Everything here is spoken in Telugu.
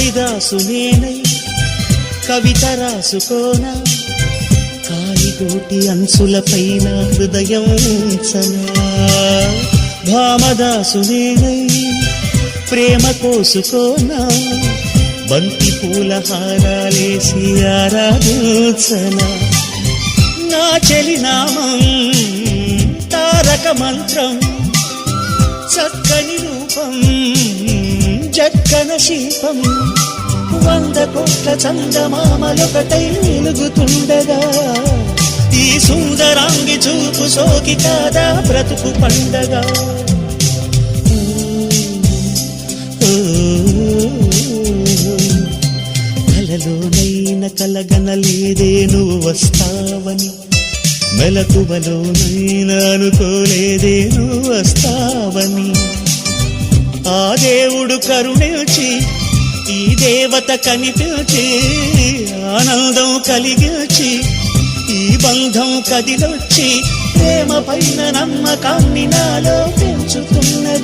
కాళిదాసు నేనై కవిత రాసుకోనా, కాలిగోటి అంచులపైన హృదయం ఉంచనా. భామదాసు నేనై ప్రేమ కోసుకోనా, బంతి పూల హారాలేసి ఆరాధించనా. నా చెలినామం తారక మంత్రం, చక్కని రూపం జక్కన శిల్పం. 100 కోట్ల చందమామలొకటై వెలుగుతుండగా, ఈ సుందరాంగి చూపు సోకి కాదా బ్రతుకు పండగ. కలలోనైన కలగనలేదే నువ్వు వస్తావని, మెలకువలోనైనా అనుకోలేదే నువ్వు వస్తావని. ఆ దేవుడు కరుణించి ఈ దేవత కనిపించి, ఆనందం కలిగించి ఈ బంధం కదిలొచ్చి, ప్రేమ పైన నమ్మకాన్ని నాలో పెంచుతున్నది.